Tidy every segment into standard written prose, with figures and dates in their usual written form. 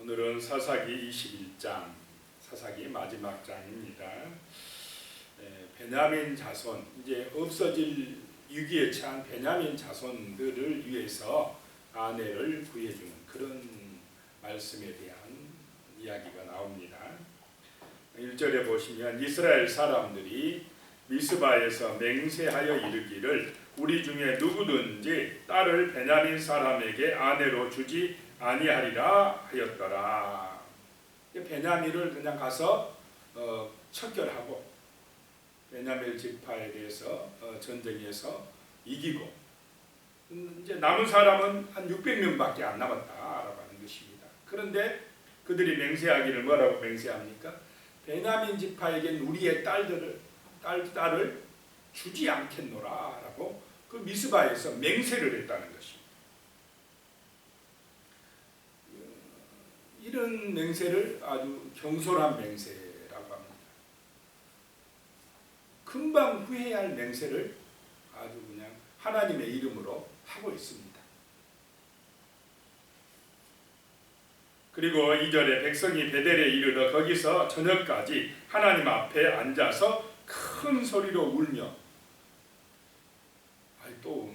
오늘은 사사기 21장, 사사기 마지막 장입니다. 베냐민 자손, 이제 없어질 위기에 처한 베냐민 자손들을 위해서 아내를 구해주는 그런 말씀에 대한 이야기가 나옵니다. 1절에 보시면 이스라엘 사람들이 미스바에서 맹세하여 이르기를 우리 중에 누구든지 딸을 베냐민 사람에게 아내로 주지 아니하리라 하였더라. 베냐민을 그냥 가서 척결하고 베냐민 지파에 대해서 전쟁에서 이기고 이제 남은 사람은 한 600명밖에 안 남았다라고 하는 것입니다. 그런데 그들이 맹세하기를 뭐라고 맹세합니까? 베냐민 지파에겐 우리의 딸을 주지 않겠노라라고 그 미스바에서 맹세를 했다는 것입니다. 이런 맹세를 아주 경솔한 맹세라고 합니다. 금방 후회해야 할 맹세를 아주 그냥 하나님의 이름으로 하고 있습니다. 그리고 2절에 백성이 베델에 이르러 거기서 저녁까지 하나님 앞에 앉아서 큰 소리로 울며 또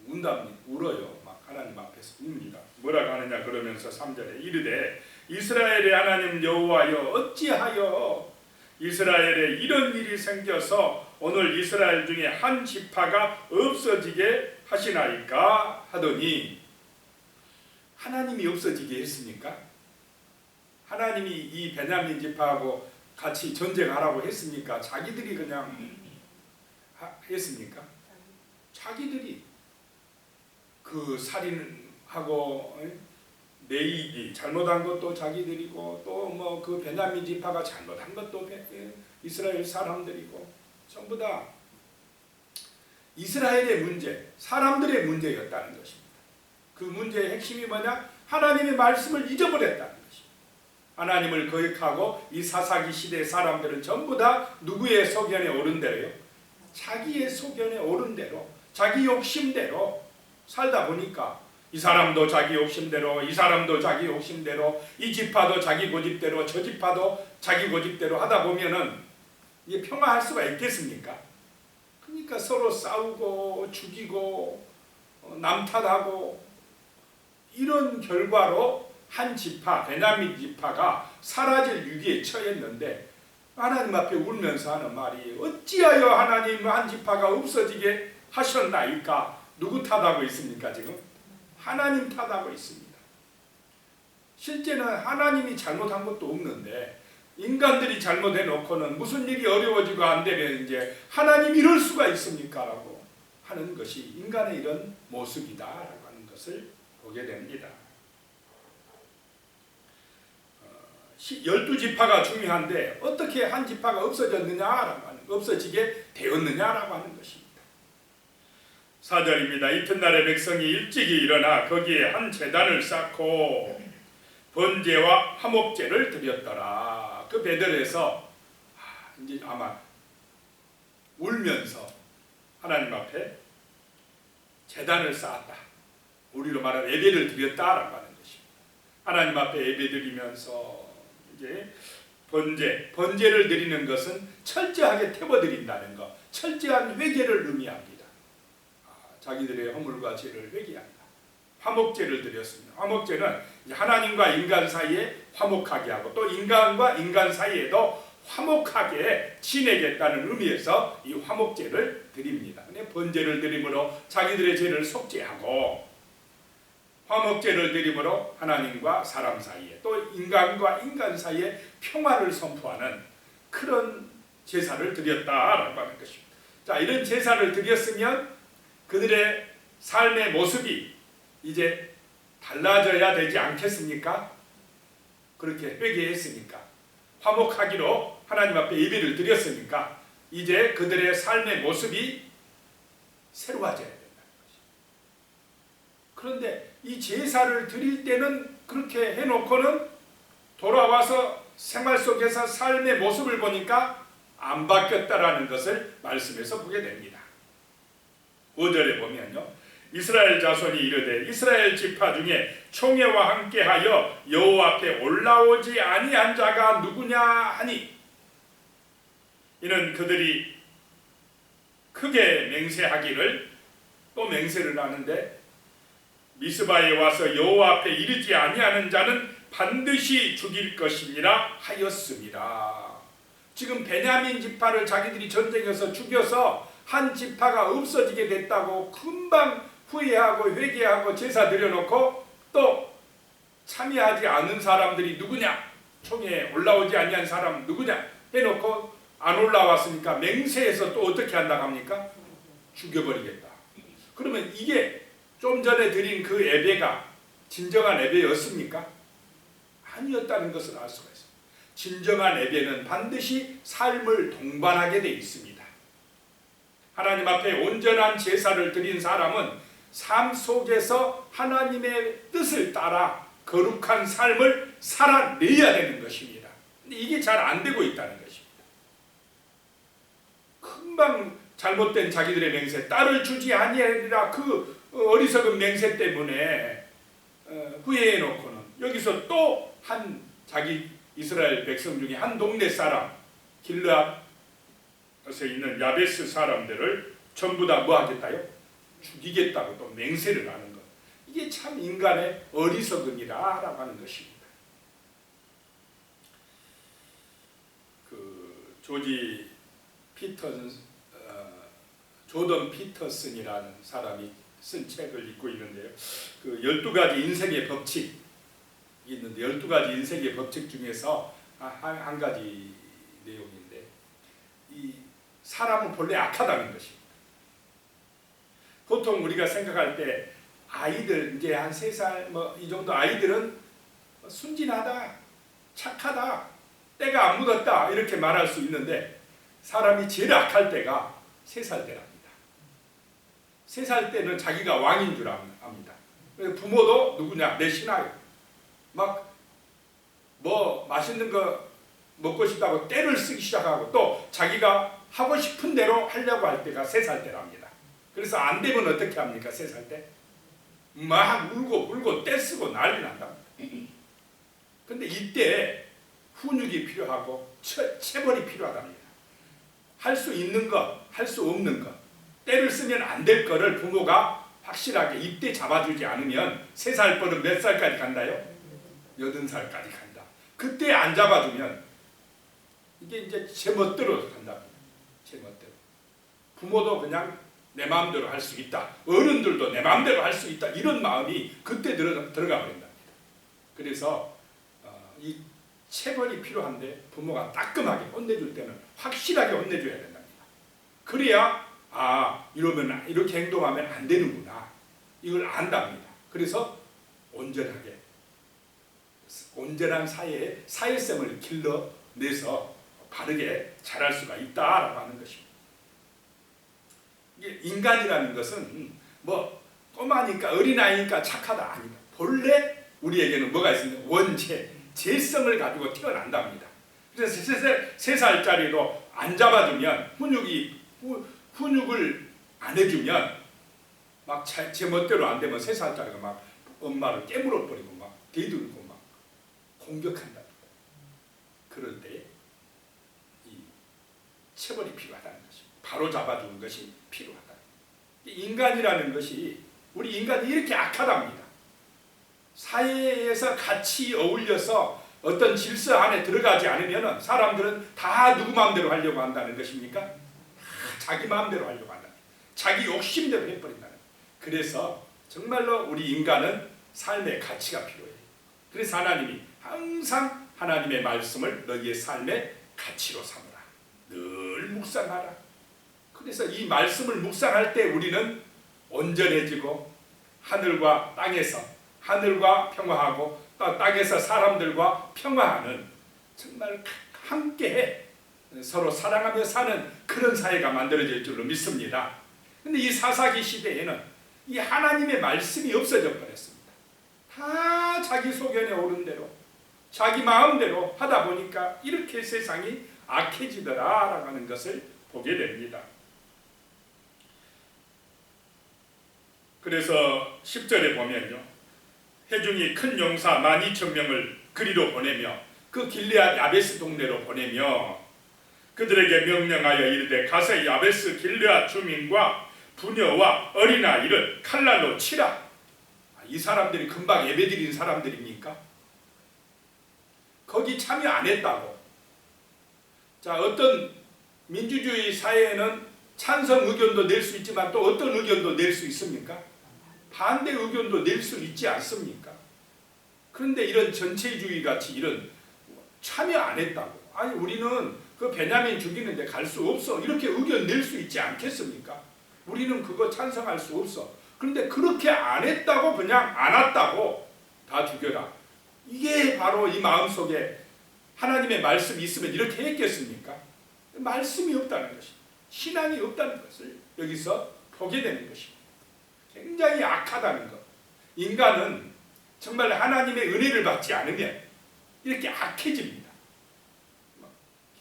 운답니다. 울어요. 막 하나님 앞에서 웁니다. 뭐라고 하느냐 그러면서 3절에 이르되 이스라엘의 하나님 여호와여 어찌하여 이스라엘에 이런 일이 생겨서 오늘 이스라엘 중에 한 지파가 없어지게 하시나이까 하더니 하나님이 없어지게 했습니까? 하나님이 이 베냐민 지파하고 같이 전쟁하라고 했습니까? 자기들이 그냥 했습니까? 자기들이 그 살인하고 매이기 잘못한 것도 자기들이고 또 뭐 그 베냐민 지파가 잘못한 것도 이스라엘 사람들이고 전부 다 이스라엘의 문제, 사람들의 문제였다는 것입니다. 그 문제의 핵심이 뭐냐? 하나님의 말씀을 잊어버렸다는 것입니다. 하나님을 거역하고 이 사사기 시대의 사람들은 전부 다 누구의 소견에 오른 대로요? 자기의 소견에 오른 대로 자기 욕심대로 살다 보니까 이 사람도 자기 욕심대로 이 사람도 자기 욕심대로 이 지파도 자기 고집대로 저 지파도 자기 고집대로 하다 보면은 이게 평화할 수가 있겠습니까? 그러니까 서로 싸우고 죽이고 남 탓하고 이런 결과로 한 지파 베냐민 지파가 사라질 위기에 처했는데 하나님 앞에 울면서 하는 말이 어찌하여 하나님 한 지파가 없어지게 하셨나이까? 누구 탓하고 있습니까 지금? 하나님 탓하고 있습니다. 실제는 하나님이 잘못한 것도 없는데 인간들이 잘못해놓고는 무슨 일이 어려워지고 안 되면 이제 하나님 이럴 수가 있습니까? 라고 하는 것이 인간의 이런 모습이다 라고 하는 것을 보게 됩니다. 12지파가 중요한데 어떻게 한 지파가 없어졌느냐라고 하는, 없어지게 되었느냐라고 하는 것입니다. 4절입니다. 이튿날에 백성이 일찍이 일어나 거기에 한 제단을 쌓고 번제와 화목제를 드렸더라. 그 베델에서 이제 아마 울면서 하나님 앞에 제단을 쌓았다. 우리로 말하면 예배를 드렸다라고 하는 것입니다. 하나님 앞에 예배 드리면서 이제 번제를 드리는 것은 철저하게 태워드린다는 것, 철저한 회개를 의미합니다. 자기들의 허물과 죄를 회개한다. 화목제를 드렸습니다. 화목제는 하나님과 인간 사이에 화목하게 하고 또 인간과 인간 사이에도 화목하게 지내겠다는 의미에서 이 화목제를 드립니다. 번제를 드림으로 자기들의 죄를 속죄하고 화목제를 드림으로 하나님과 사람 사이에 또 인간과 인간 사이에 평화를 선포하는 그런 제사를 드렸다라고 하는 것입니다. 자, 이런 제사를 드렸으면 그들의 삶의 모습이 이제 달라져야 되지 않겠습니까? 그렇게 회개했으니까 화목하기로 하나님 앞에 예배를 드렸으니까 이제 그들의 삶의 모습이 새로워져야 된다는 것입니다. 그런데 이 제사를 드릴 때는 그렇게 해놓고는 돌아와서 생활 속에서 삶의 모습을 보니까 안 바뀌었다라는 것을 말씀에서 보게 됩니다. 5절에 보면요, 이스라엘 자손이 이르되 이스라엘 지파 중에 총회와 함께하여 여호와 앞에 올라오지 아니한 자가 누구냐 하니 이는 그들이 크게 맹세하기를 또 맹세를 하는데 미스바에 와서 여호와 앞에 이르지 아니하는 자는 반드시 죽일 것이니라 하였습니다. 지금 베냐민 지파를 자기들이 전쟁에서 죽여서 한 지파가 없어지게 됐다고 금방 후회하고 회개하고 제사 드려놓고 또 참여하지 않은 사람들이 누구냐, 총회에 올라오지 아니한 사람 누구냐 해놓고 안 올라왔으니까 맹세해서 또 어떻게 한다고 합니까? 죽여버리겠다. 그러면 이게 좀 전에 드린 그 예배가 진정한 예배였습니까? 아니었다는 것을 알 수가 있습니다. 진정한 예배는 반드시 삶을 동반하게 되어 있습니다. 하나님 앞에 온전한 제사를 드린 사람은 삶 속에서 하나님의 뜻을 따라 거룩한 삶을 살아내야 되는 것입니다. 근데 이게 잘 안 되고 있다는 것입니다. 금방 잘못된 자기들의 맹세, 딸을 주지 아니하리라 그 어리석은 맹세 때문에 후회해 놓고는 여기서 또 한 자기 이스라엘 백성 중에 한 동네 사람 길르앗에 있는 야베스 사람들을 전부 다 뭐 하겠다요? 죽이겠다고 또 맹세를 하는 것. 이게 참 인간의 어리석음이라고 하는 것입니다. 그 조던 피터슨이라는 사람이 쓴 책을 읽고 있는데요. 그 12가지 인생의 법칙이 있는데 12가지 인생의 법칙 중에서 한 가지 내용인데 이 사람은 본래 악하다는 것입니다. 보통 우리가 생각할 때 아이들 이제 한 3살 뭐 이 정도 아이들은 순진하다, 착하다, 때가 안 묻었다 이렇게 말할 수 있는데 사람이 제일 악할 때가 3살 때랍니다. 3살 때는 자기가 왕인 줄 압니다. 부모도 누구냐? 내 신하요. 막 뭐 맛있는 거 먹고 싶다고 때를 쓰기 시작하고 또 자기가 하고 싶은 대로 하려고 할 때가 3살 때랍니다. 그래서 안 되면 어떻게 합니까? 3살 때? 막 울고 떼 쓰고 난리 난답니다. 근데 이때 훈육이 필요하고 체벌이 필요하답니다. 할 수 있는 것, 할 수 없는 것, 때를 쓰면 안 될 거를 부모가 확실하게 이때 잡아주지 않으면 3살 뻘은 몇 살까지 간다요? 80살까지 간다. 그때 안 잡아주면 이게 이제 제 멋대로 간답니다. 제 멋대로. 부모도 그냥 내 마음대로 할 수 있다. 어른들도 내 마음대로 할 수 있다. 이런 마음이 그때 들어가 버린답니다. 그래서 이 체벌이 필요한데 부모가 따끔하게 혼내줄 때는 확실하게 혼내줘야 된답니다. 그래야 이러면 이렇게 행동하면 안 되는구나. 이걸 안답니다. 그래서 온전한 사회성을 길러내서 바르게 자랄 수가 있다라고 하는 것입니다. 이게 인간이라는 것은 뭐 꼬마니까 어린아이니까 착하다 아니다. 본래 우리에게는 뭐가 있습니까? 원체, 재성을 가지고 태어난답니다. 그래서 3살짜리도 안 잡아주면 훈육을 안 해주면 막 제 멋대로 안 되면 3살짜리가 막 엄마를 깨물어 버리고 막 대들고 막 공격한다. 그럴 때 이 체벌이 필요하다는 것입니다. 바로 잡아주는 것이 필요하다. 인간이라는 것이 우리 인간이 이렇게 악하답니다. 사회에서 같이 어울려서 어떤 질서 안에 들어가지 않으면 사람들은 다 누구 마음대로 하려고 한다는 것입니까? 다 자기 마음대로 하려고 한다. 자기 욕심대로 해버린다는. 그래서 정말로 우리 인간은 삶의 가치가 필요해요. 그래서 하나님이 항상 하나님의 말씀을 너희의 삶의 가치로 삼으라. 늘 묵상하라. 그래서 이 말씀을 묵상할 때 우리는 온전해지고 하늘과 평화하고 땅에서 사람들과 평화하는 정말 함께 서로 사랑하며 사는 그런 사회가 만들어질 줄로 믿습니다. 그런데 이 사사기 시대에는 이 하나님의 말씀이 없어져 버렸습니다. 다 자기 소견에 오른 대로 자기 마음대로 하다 보니까 이렇게 세상이 악해지더라라고 하는 것을 보게 됩니다. 그래서 10절에 보면요, 회중이 큰 용사 12,000명을 그리로 보내며 그 길르앗 야베스 동네로 보내며 그들에게 명령하여 이르되 가서 야베스 길르앗 주민과 부녀와 어린아이를 칼날로 치라. 이 사람들이 금방 예배드린 사람들입니까? 거기 참여 안 했다고. 자, 어떤 민주주의 사회에는 찬성 의견도 낼 수 있지만 또 어떤 의견도 낼 수 있습니까? 반대 의견도 낼 수 있지 않습니까? 그런데 이런 전체주의 같이 이런 참여 안 했다고. 아니, 우리는 그 베냐민 죽이는데 갈 수 없어. 이렇게 의견 낼 수 있지 않겠습니까? 우리는 그거 찬성할 수 없어. 그런데 그렇게 안 했다고, 그냥 안 왔다고 다 죽여라. 이게 바로 이 마음속에 하나님의 말씀이 있으면 이렇게 했겠습니까? 말씀이 없다는 것입니다. 신앙이 없다는 것을 여기서 보게 되는 것입니다. 굉장히 악하다는 것. 인간은 정말 하나님의 은혜를 받지 않으면 이렇게 악해집니다.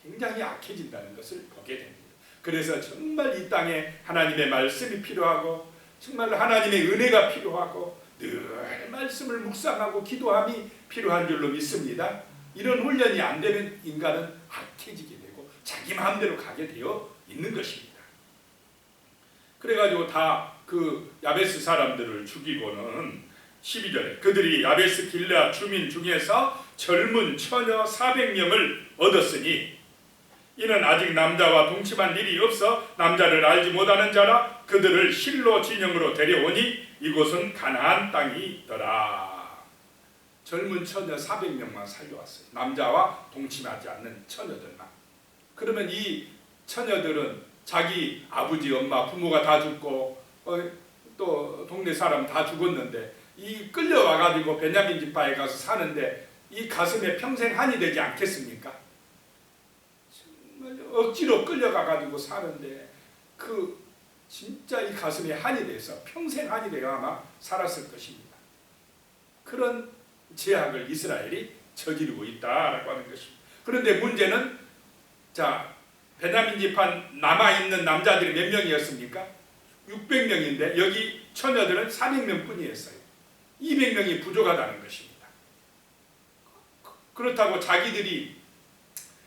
굉장히 악해진다는 것을 보게 됩니다. 그래서 정말 이 땅에 하나님의 말씀이 필요하고 정말 하나님의 은혜가 필요하고 늘 말씀을 묵상하고 기도함이 필요한 줄로 믿습니다. 이런 훈련이 안 되면 인간은 악해지게 되고 자기 마음대로 가게 되어 있는 것입니다. 그래가지고 다 그 야베스 사람들을 죽이고는 12절에 그들이 야베스 길르앗 주민 중에서 젊은 처녀 400명을 얻었으니 이는 아직 남자와 동침한 일이 없어 남자를 알지 못하는 자라. 그들을 실로 진영으로 데려오니 이곳은 가나안 땅이더라. 젊은 처녀 400명만 살려왔어요. 남자와 동침하지 않는 처녀들만. 그러면 이 처녀들은 자기 아버지, 엄마, 부모가 다 죽고 또 동네 사람 다 죽었는데 이 끌려와가지고 베냐민 지파에 가서 사는데 이 가슴에 평생 한이 되지 않겠습니까? 정말 억지로 끌려가가지고 사는데 그 진짜 이 가슴에 한이 돼서 평생 한이 되어 아마 살았을 것입니다. 그런 죄악을 이스라엘이 저지르고 있다라고 하는 것입니다. 그런데 문제는 자, 베냐민 지파 남아있는 남자들이 몇 명이었습니까? 600명인데 여기 처녀들은 400명 뿐이었어요. 200명이 부족하다는 것입니다. 그렇다고 자기들이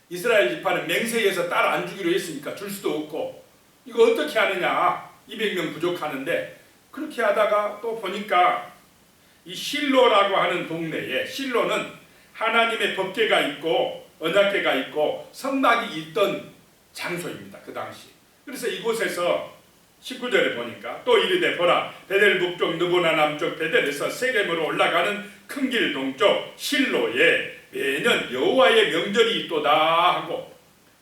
이스라엘 지파는 맹세해서 딸 안 주기로 했으니까 줄 수도 없고 이거 어떻게 하느냐. 200명 부족하는데 그렇게 하다가 또 보니까 이 실로라고 하는 동네에 실로는 하나님의 법궤가 있고 언약궤가 있고 성막이 있던 장소입니다. 그 당시. 그래서 이곳에서 19절에 보니까 또 이르되 보라 베델 북쪽 느보나 남쪽 베델에서 세겜으로 올라가는 큰 길 동쪽 실로에 매년 여호와의 명절이 있도다 하고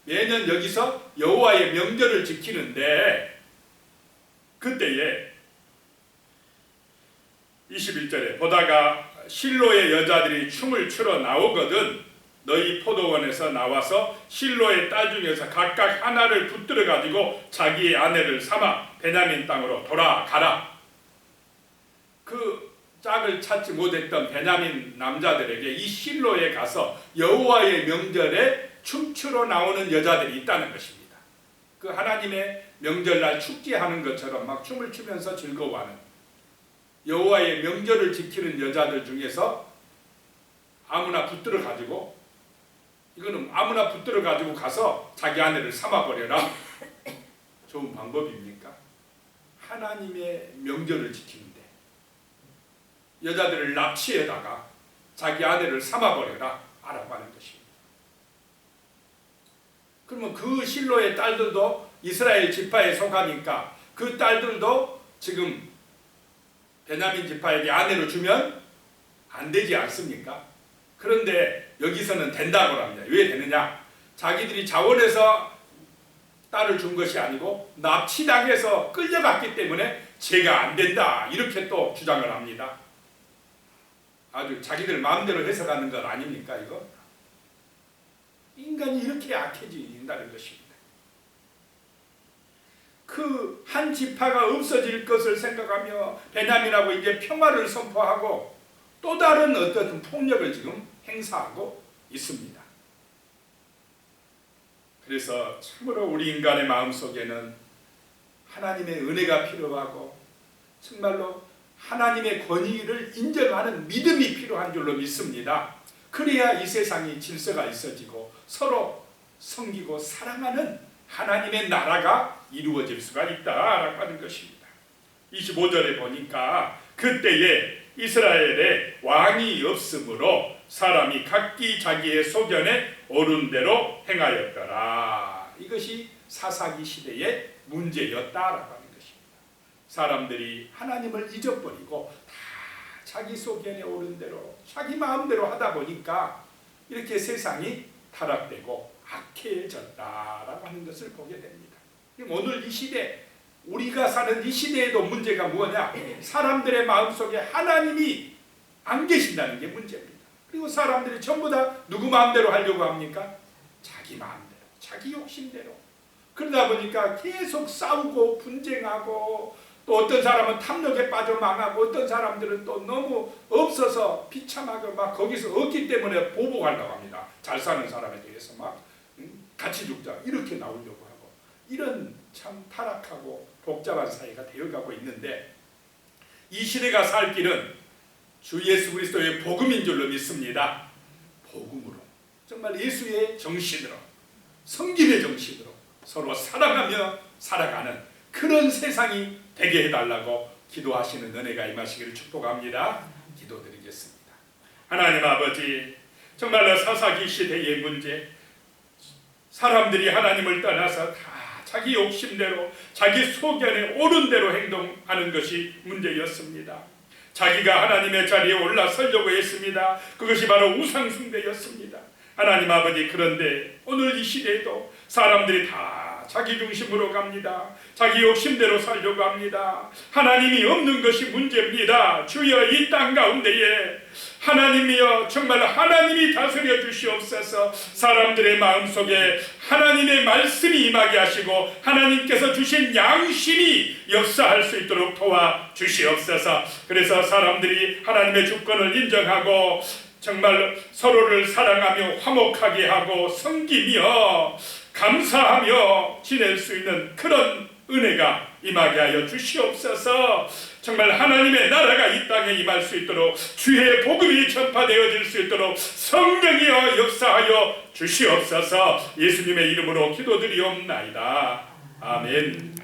매년 여기서 여호와의 명절을 지키는데 그때에 21절에 보다가 실로의 여자들이 춤을 추러 나오거든 너희 포도원에서 나와서 실로의 딸 중에서 각각 하나를 붙들어 가지고 자기의 아내를 삼아 베냐민 땅으로 돌아가라. 그 짝을 찾지 못했던 베냐민 남자들에게 이 실로에 가서 여호와의 명절에 춤추러 나오는 여자들이 있다는 것입니다. 그 하나님의 명절날 축제하는 것처럼 막 춤을 추면서 즐거워하는 여호와의 명절을 지키는 여자들 중에서 아무나 붙들어 가지고 이거는 아무나 붙들어 가지고 가서 자기 아내를 삼아버려라. 좋은 방법입니까? 하나님의 명절을 지키는데 여자들을 납치해다가 자기 아내를 삼아버려라 라고 하는 것입니다. 그러면 그 실로의 딸들도 이스라엘 지파에 속하니까 그 딸들도 지금 베냐민 지파에게 아내를 주면 안 되지 않습니까? 그런데 여기서는 된다고 합니다. 왜 되느냐? 자기들이 자원해서 딸을 준 것이 아니고 납치당해서 끌려갔기 때문에 죄가 안 된다. 이렇게 또 주장을 합니다. 아주 자기들 마음대로 해석하는 것 아닙니까 이거? 인간이 이렇게 악해진다는 것입니다. 그 한 지파가 없어질 것을 생각하며 베냐민하고 이제 평화를 선포하고 또 다른 어떤 폭력을 지금 행사하고 있습니다. 그래서 참으로 우리 인간의 마음속에는 하나님의 은혜가 필요하고 정말로 하나님의 권위를 인정하는 믿음이 필요한 줄로 믿습니다. 그래야 이 세상이 질서가 있어지고 서로 섬기고 사랑하는 하나님의 나라가 이루어질 수가 있다라고 하는 것입니다. 25절에 보니까 그때에 이스라엘에 왕이 없으므로 사람이 각기 자기의 소견에 옳은 대로 행하였더라. 이것이 사사기 시대의 문제였다라고 하는 것입니다. 사람들이 하나님을 잊어버리고 다 자기 소견에 옳은 대로 자기 마음대로 하다 보니까 이렇게 세상이 타락되고 악해졌다라고 하는 것을 보게 됩니다. 오늘 이 시대, 우리가 사는 이 시대에도 문제가 뭐냐? 사람들의 마음속에 하나님이 안 계신다는 게 문제입니다. 그리고 사람들이 전부 다 누구 마음대로 하려고 합니까? 자기 마음대로, 자기 욕심대로. 그러다 보니까 계속 싸우고 분쟁하고, 또 어떤 사람은 탐욕에 빠져 망하고, 어떤 사람들은 또 너무 없어서 비참하게 막 거기서 얻기 때문에 보복하려고 합니다. 잘 사는 사람에 대해서 막 같이 죽자 이렇게 나오려고 하고, 이런 참 타락하고 복잡한 사회가 되어가고 있는데, 이 시대가 살 길은 주 예수 그리스도의 복음인 줄로 믿습니다. 복음으로, 정말 예수의 정신으로, 성김의 정신으로 서로 사랑하며 살아가는 그런 세상이 되게 해달라고 기도하시는 은혜가 임하시기를 축복합니다. 기도드리겠습니다. 하나님 아버지, 정말로 사사기 시대의 문제, 사람들이 하나님을 떠나서 다 자기 욕심대로 자기 소견에 옳은 대로 행동하는 것이 문제였습니다. 자기가 하나님의 자리에 올라서려고 했습니다. 그것이 바로 우상숭배였습니다. 하나님 아버지, 그런데 오늘 이 시대에도 사람들이 다 자기 중심으로 갑니다. 자기 욕심대로 살려고 합니다. 하나님이 없는 것이 문제입니다. 주여, 이 땅 가운데에 하나님이여, 정말 하나님이 다스려 주시옵소서. 사람들의 마음속에 하나님의 말씀이 임하게 하시고 하나님께서 주신 양심이 역사할 수 있도록 도와 주시옵소서. 그래서 사람들이 하나님의 주권을 인정하고 정말 서로를 사랑하며 화목하게 하고 섬기며 감사하며 지낼 수 있는 그런 은혜가 임하게 하여 주시옵소서. 정말 하나님의 나라가 이 땅에 임할 수 있도록, 주의 복음이 전파되어질 수 있도록 성령이여 역사하여 주시옵소서. 예수님의 이름으로 기도드리옵나이다. 아멘.